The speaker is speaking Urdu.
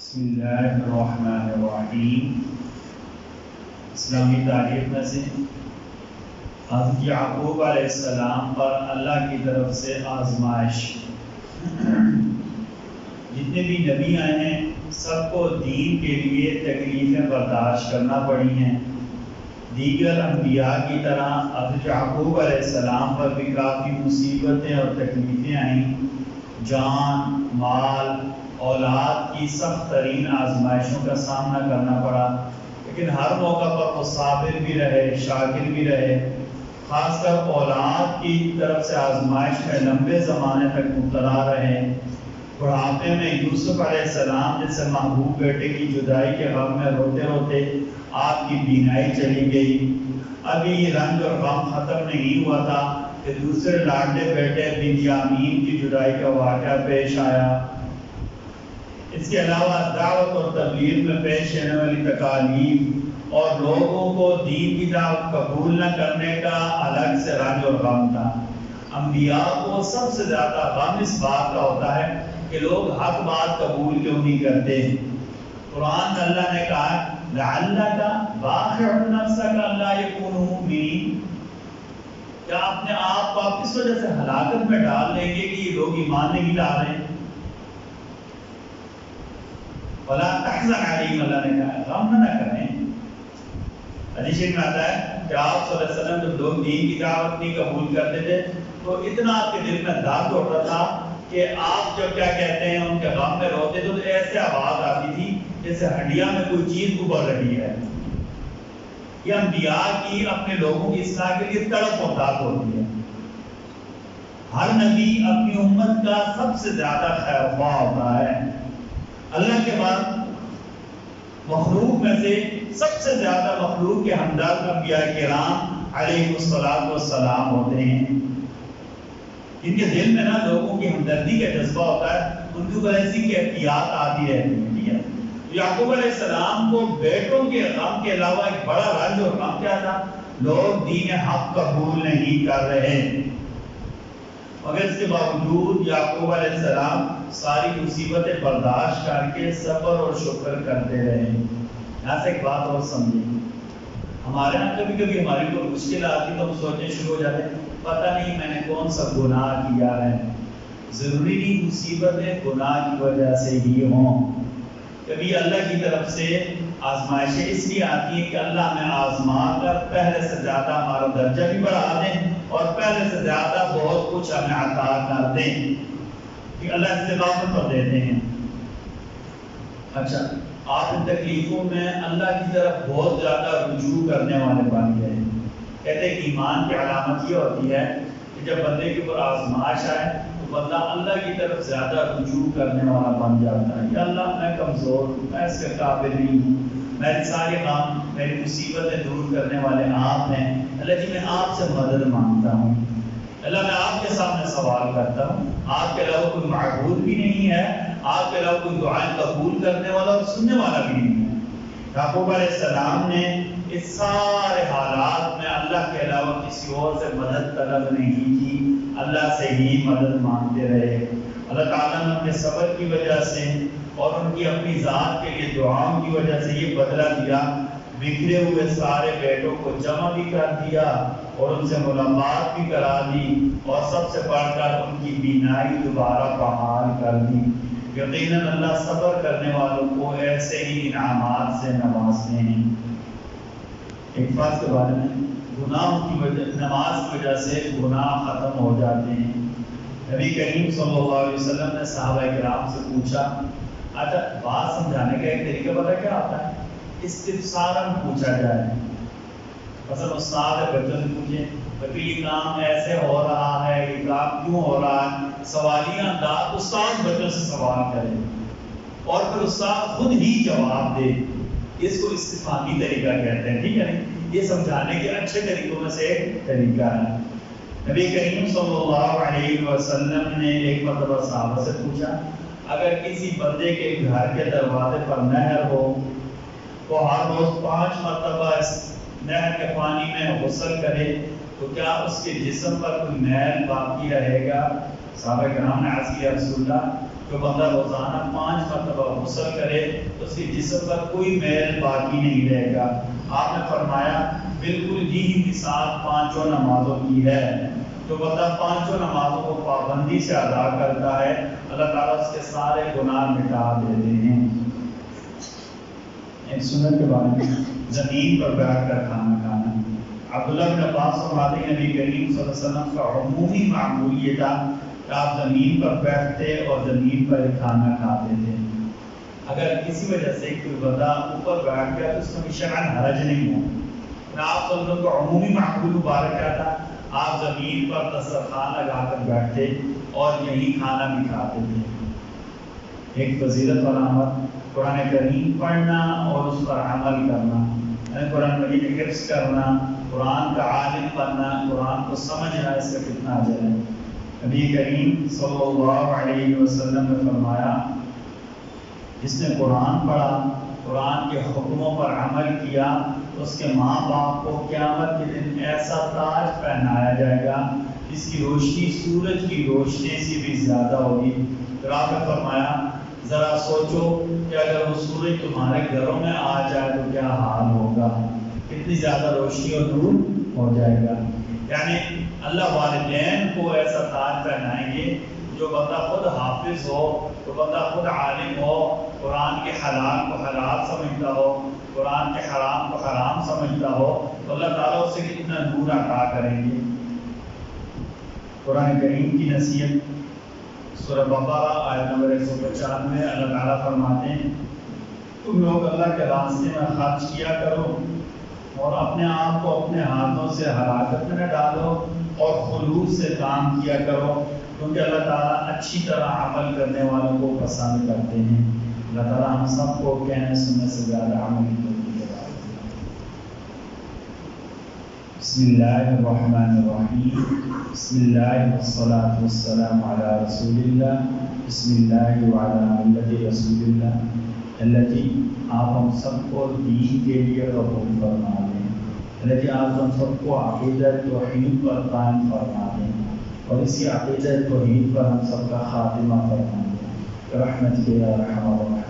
بسم اللہ الرحمن الرحیم۔ اسلامی تاریخ میں سے حضرت یعقوب علیہ السلام پر اللہ کی طرف سے آزمائش، جتنے بھی نبی آئے ہیں سب کو دین کے لیے تکلیفیں برداشت کرنا پڑی ہیں۔ دیگر انبیاء کی طرح حضرت یعقوب علیہ السلام پر بھی کافی مصیبتیں اور تکلیفیں آئیں، جان، مال، اولاد کی سخت ترین آزمائشوں کا سامنا کرنا پڑا، لیکن ہر موقع پر وہ صابر بھی رہے، شاکر بھی رہے۔ خاص کر اولاد کی طرف سے آزمائش میں لمبے زمانے تک مبتلا رہے۔ بڑھاپے میں یوسف علیہ السلام جیسے محبوب بیٹے کی جدائی کے غم میں روتے روتے آپ کی بینائی چلی گئی۔ ابھی یہ رنج اور غم ختم نہیں ہوا تھا کہ دوسرے لاڈلے بیٹے بنیامین کی جدائی کا واقعہ پیش آیا۔ اس کے علاوہ دعوت اور تبلیغ میں پیش آنے والی تکالیف اور لوگوں کو دین کی دعوت قبول نہ کرنے کا الگ سے رنج اور غم تھا۔ انبیاء کو سب سے زیادہ غم اس بات کا ہوتا ہے کہ لوگ حق بات قبول کیوں نہیں کرتے۔ قرآن میں اللہ نے کہا لعلک باخع نفسک الا یکونوا مؤمنین، کیا اپنے آپ کو آپ اس وجہ سے ہلاکت میں ڈال لیں گے کہ یہ لوگ ایمان نہیں لا رہے۔ ولا تحزن علیہم، اللہ نے کہا غم نہ کریں۔ حدیث میں آتا ہے کہ آپ صلی اللہ علیہ وسلم جب لوگ دین کی دعوت نہیں قبول کرتے تھے تو اتنا آپ کے دل میں درد ہوتا تھا کہ آپ جب کیا کہتے ہیں ان کے غم میں روتے تو ایسے آواز آتی تھی جیسے ہڈیاں میں کوئی چیز ابل رہی ہے۔ یہ انبیاء کی اپنے لوگوں کی اصلاح کے لیے تڑپ اور داد ہوتی ہے۔ ہر نبی اپنی امت کا سب سے زیادہ خیر خواہ ہوتا ہے۔ اللہ کے بعد مخلوق میں سے سب سے زیادہ مخلوق کے ہمدرد انبیاء کرام علیہ السلام ہوتے ہیں، جن کے دل میں نا لوگوں کی ہمدردی کا جذبہ ہوتا ہے، ان کے اوپر ایسی کیفیات آتی رہتی ہے۔ یعقوب علیہ السلام کو بیٹوں کے غم کے علاوہ ایک بڑا رنج اور غم کیا تھا؟ لوگ دین حق قبول نہیں کر رہے، مگر اس کے باوجود یعقوب علیہ السلام ساری مصیبتیں برداشت کر کے صبر اور شکر کرتے رہے۔ یہاں سے ایک بات اور سمجھیں، ہمارے یہاں کبھی کبھی ہماری کوئی مشکل آتی تو ہم سوچنے شروع ہو جاتے ہیں پتہ نہیں میں نے کون سا گناہ کیا ہے۔ ضروری نہیں مصیبتیں گناہ کی وجہ سے ہی ہوں۔ کبھی اللہ کی طرف سے آزمائشیں اس لیے آتی ہیں کہ اللہ ہمیں آزما کر پہلے سے زیادہ ہمارا درجہ بھی بڑھا دیں اور پہلے سے زیادہ بہت کچھ ہمیں عطا کر دیں، کہ اللہ استقامت پر دیتے ہیں۔ اچھا، آپ ان تکلیفوں میں اللہ کی طرف بہت زیادہ رجوع کرنے والے بن گئے۔ کہتے ہیں ایمان کی علامت یہ ہوتی ہے کہ جب بندے کے اوپر آزمائش آئے تو بندہ اللہ کی طرف زیادہ رجوع کرنے والا بن جاتا ہے۔ یا اللہ میں کمزور ہوں، میں اس کے قابل نہیں ہوں، میری ساری کام میری مصیبتیں دور کرنے والے آپ ہیں۔ اللہ جی میں آپ سے مدد مانگتا ہوں، اللہ میں آپ کے سامنے سوال کرتا ہوں، آپ کے علاوہ کوئی معبود بھی نہیں ہے، آپ کے علاوہ کوئی دعائیں قبول کرنے والا اور سننے والا بھی نہیں ہے۔ یعقوب علیہ السلام نے اس سارے حالات میں اللہ کے علاوہ کسی اور سے مدد طلب نہیں کی، اللہ سے ہی مدد مانگتے رہے۔ اللہ تعالیٰ نے اپنے صبر کی وجہ سے اور ان کی اپنی ذات کے لیے دعاؤں کی وجہ سے یہ بدلہ دیا، بکھرے ہوئے سارے بیٹوں کو جمع بھی کر دیا اور ان سے ملاقات بھی کرا دی، اور سب سے بڑھ کر ان کی بینائی دوبارہ بحال کر دی۔ یقیناً اللہ صبر کرنے والوں کو ایسے ہی انعامات سے نوازتے ہیں۔ ایک بات کے بارے میں، گناہ کی وجہ نماز کی وجہ سے گناہ ختم ہو جاتے ہیں۔ نبی کریم صلی اللہ علیہ وسلم نے صحابہ کرام سے پوچھا، اچھا بات سمجھانے کا ایک طریقہ پتہ کیا ہوتا ہے؟ استفساراً پوچھا جائے۔ مثلا استاد ہے، بچوں سے پوچھیں کہ یہ کام ایسے ہو رہا ہے، یہ کام کیوں ہو رہا ہے، سوالیہ انداز استاد بچوں سے سوال کرے اور پھر استاد خود ہی جواب دے، اس کو استفہامی طریقہ کہتے ہیں، ٹھیک ہے نہیں؟ یہ سمجھانے کے اچھے طریقوں میں سے ایک طریقہ ہے۔ نبی کریم صلی اللہ علیہ وسلم نے ایک مرتبہ صحابہ سے پوچھا، اگر کسی بندے کے گھر کے دروازے پر نہر ہو، وہ ہر روز 5 مرتبہ اس نہر کے پانی میں غسل کرے تو کیا اس کے جسم پر کوئی میل باقی رہے گا؟ صحابہ کرام نے عرض کیا رسول اللہ جو بندہ روزانہ 5 مرتبہ غسل کرے تو اس کے جسم پر کوئی میل باقی نہیں رہے گا۔ آپ نے فرمایا بالکل یہی مثال 5 نمازوں کی ہے۔ جو بندہ 5 نمازوں کو پابندی سے ادا کرتا ہے اللہ تعالیٰ اس کے سارے گناہ مٹا دیتے ہیں۔ ایک سنت کے بارے میں زمین پر بیٹھ کر کھانا کھانا۔ عبداللہ بن عباس فرماتے ہیں نبی کریم صلی اللہ علیہ وسلم کا عمومی معمول یہ تھا کہ آپ زمین پر بیٹھتے اور زمین پر کھانا کھاتے تھے۔ اگر کسی وجہ سے کوئی بندہ اوپر بیٹھ گیا تو اس میں شرعاً حرج نہیں ہے۔ آپ صلی اللہ علیہ وسلم کا عمومی معمول مبارک کیا تھا؟ آپ زمین پر دسترخوان لگا کر بیٹھتے اور یہی کھانا بھی کھاتے تھے۔ ایک فضیلت اور عمل قرآن کریم پڑھنا اور اس پر عمل کرنا، یعنی قرآن مجید حفظ کرنا، قرآن کا عالم بننا، قرآن کو سمجھنا، اس کا کتنا اجر ہے۔ نبی کریم صلی اللہ علیہ وسلم نے فرمایا جس نے قرآن پڑھا، قرآن کے حکموں پر عمل کیا تو اس کے ماں باپ کو قیامت کے دن ایسا تاج پہنایا جائے گا جس کی روشنی سورج کی روشنی سے بھی زیادہ ہوگی۔ پھر آپ نے فرمایا ذرا سوچو کہ اگر وہ سورج تمہارے گھروں میں آ جائے تو کیا حال ہوگا، کتنی زیادہ روشنی اور نور ہو جائے گا۔ یعنی اللہ والدین کو ایسا تاج پہنائیں گے۔ جو بندہ خود حافظ ہو، جو بندہ خود عالم ہو، قرآن کے حلال کو حلال سمجھتا ہو، قرآن کے حرام کو حرام سمجھتا ہو تو اللہ تعالیٰ اسے کتنا نور عطا کریں گے۔ قرآن کریم کی نصیحت سورہ بقرہ آیت نمبر 195 اللہ تعالیٰ فرماتے ہیں تم لوگ اللہ کے راستے میں خرچ کیا کرو اور اپنے آپ کو اپنے ہاتھوں سے ہلاکت میں نہ ڈالو اور خلوص سے کام کیا کرو، کیونکہ اللہ تعالیٰ اچھی طرح عمل کرنے والوں کو پسند کرتے ہیں۔ اللہ تعالیٰ ہم سب کو کہنے سننے سے زیادہ عمل کی توفیق عطا فرمائے۔ بسم اللہ الرحمن الرحیم، بسم اللہ والصلاة والسلام علی رسول اللہ، بسم اللہ وعلی ملت رسول اللہ۔ اللہ جی آپ ہم سب کو دین کے لیے قبول فرما دیں۔ اللہ جی آپ ہم سب کو عقیدہ توحید پر قائم فرما دیں اور اسی عقیدہ توحید پر ہم سب کا خاتمہ فرما دیں۔ رحمت کے یا رحمت